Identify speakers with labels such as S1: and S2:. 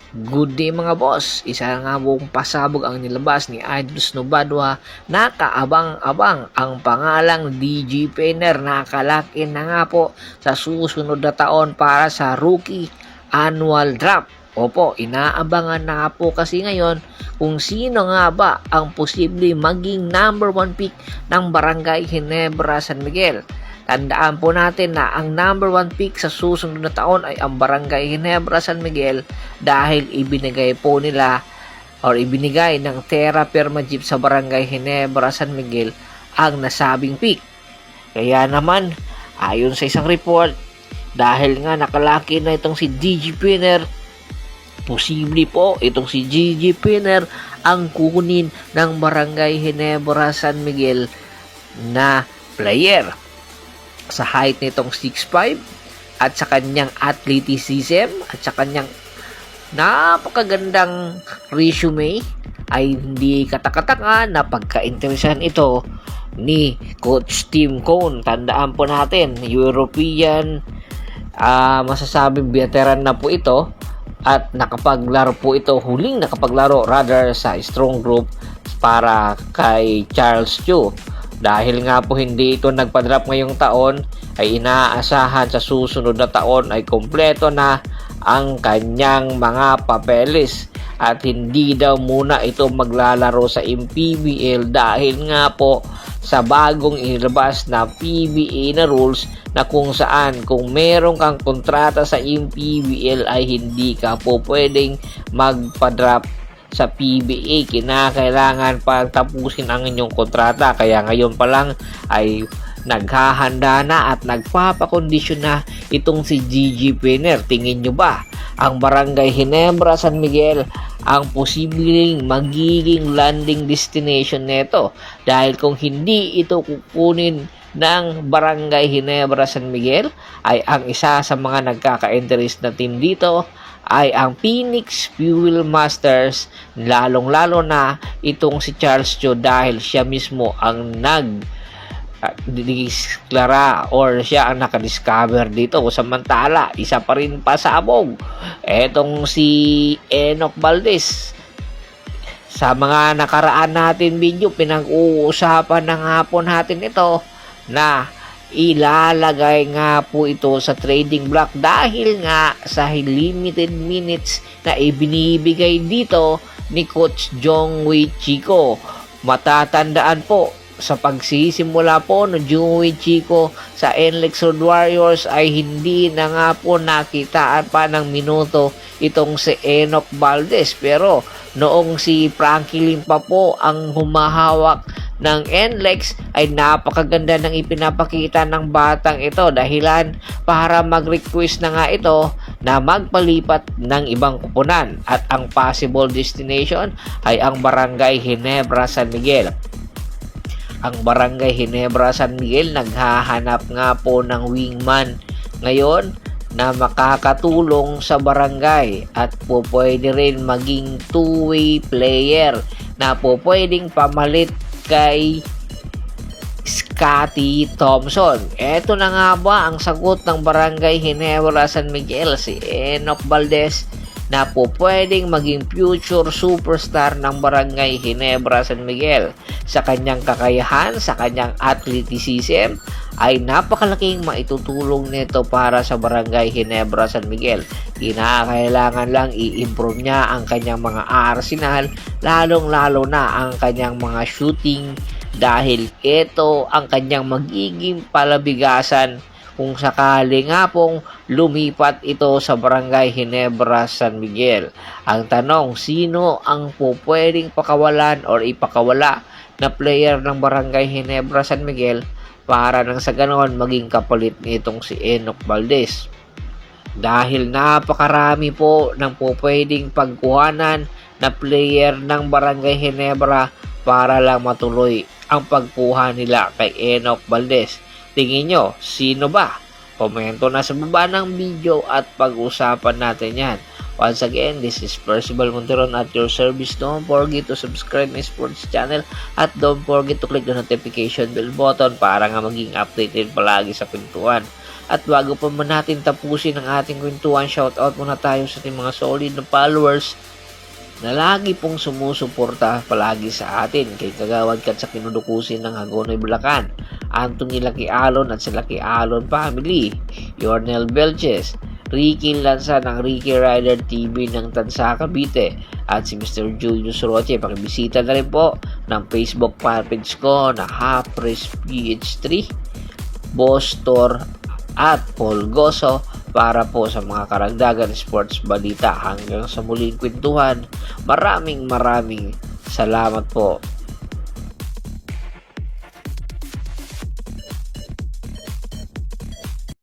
S1: Good day mga boss, isa nga buong pasabog ang nilabas ni Idol Snowbadwa na kaabang-abang ang pangalang DJ Penner na kalaki na nga po sa susunod na taon para sa rookie annual draft. Opo, inaabangan na nga po kasi ngayon kung sino nga ba ang posible maging number 1 pick ng Barangay Ginebra San Miguel. Tandaan po natin na ang number 1 pick sa susunod na taon ay ang Barangay Ginebra San Miguel dahil ibinigay po nila or ibinigay ng Terra Firma Jeep sa Barangay Ginebra San Miguel ang nasabing pick. Kaya naman, ayon sa isang report, dahil nga nakalaki na itong si DJ Penner, posible po itong si DJ Penner ang kukunin ng Barangay Ginebra San Miguel na player. Sa height nitong 6'5" at sa kanyang athleticism at sa kanyang napakagandang resume ay hindi katakataka na pagka-interesan ito ni Coach Tim Cone. Tandaan po natin, European masasabing veteran na po ito at nakapaglaro po ito, huling nakapaglaro rather sa strong group para kay Charles Chu. Dahil nga po hindi ito nagpa-drop ngayong taon, ay inaasahan sa susunod na taon ay kompleto na ang kanyang mga papeles at hindi daw muna ito maglalaro sa MPBL dahil nga po sa bagong ilabas na PBA na rules na kung saan kung meron kang kontrata sa MPBL ay hindi ka po pwedeng magpa-drop sa PBA. Kinakailangan pagtapusin ang inyong kontrata, kaya ngayon pa lang ay naghahanda na at nagpapakondisyon na itong si DJ Penner. Tingin nyo ba ang Barangay Ginebra San Miguel ang posibleng magiging landing destination nito? Dahil kung hindi ito kukunin ng Barangay Ginebra San Miguel ay ang isa sa mga nagkaka-interest na team dito ay ang Phoenix Fuel Masters, lalong-lalo na itong si Charles Cho dahil siya mismo ang nag-disklara or siya ang nakadiscover dito. Samantala, isa pa rin pasabog etong si Enoch Valdez. Sa mga nakaraan natin video, pinag-uusapan na nga po natin ito na ilalagay nga po ito sa trading block dahil nga sa limited minutes na ibinibigay dito ni Coach Jongwei Chico. Matatandaan po sa pagsisimula po ng Jongwei Chico sa NLEX Road Warriors ay hindi na nga po nakitaan pa ng minuto itong si Enoch Valdez, pero noong si Frankie Lim pa po ang humahawak ng NLEX ay napakaganda ng ipinapakita ng batang ito, dahilan para mag-request na nga ito na magpalipat ng ibang kupunan at ang possible destination ay ang Barangay Ginebra San Miguel. Ang Barangay Ginebra San Miguel naghahanap nga po ng wingman ngayon na makakatulong sa barangay at po pwede rin maging two-way player na po pwedeng pamalit kay Scotty Thompson. Eto na nga ba ang sagot ng Barangay Ginebra San Miguel, si Enoch Valdez, na po pwedeng maging future superstar ng Barangay Ginebra San Miguel. Sa kanyang kakayahan, sa kanyang athleticism, ay napakalaking maitutulong nito para sa Barangay Ginebra San Miguel. Kinakailangan lang i-improve niya ang kanyang mga arsenal, lalong-lalo na ang kanyang mga shooting, dahil ito ang kanyang magiging palabigasan kung sakali nga pong lumipat ito sa Barangay Ginebra San Miguel. Ang tanong, sino ang po pwedeng pakawalan or ipakawala na player ng Barangay Ginebra San Miguel para nang sa ganoon maging kapalit nitong si Enoch Valdez? Dahil napakarami po ng po pwedeng pagkuhanan na player ng Barangay Ginebra para lang matuloy ang pagkuha nila kay Enoch Valdez. Tingin nyo, sino ba? Komento na sa baba ng video at pag-usapan natin yan. Once again, this is Percival Monteron at your service. Don't forget to subscribe my sports channel at don't forget to click the notification bell button para nga maging updated palagi sa pintuan. At bago pa man natin tapusin ang ating kwentuhan, shoutout muna tayo sa ating mga solid na followers na lagi pong sumusuporta palagi sa atin. Kay Kagawad Kat sa Kinudukusin ng Hagonoy, Bulacan, Anthony Lucky Alon at sa Lucky Alon family, Yornel Belches, Ricky Lanza ng Ricky Rider TV ng Tansa, Cavite, at si Mr. Julius Roche. Pakibisita na rin po ng Facebook page ko na Hapres PH3, Bostor at Paul Goso para po sa mga karagdagan sports balita. Hanggang sa muling kwentuhan, maraming salamat po.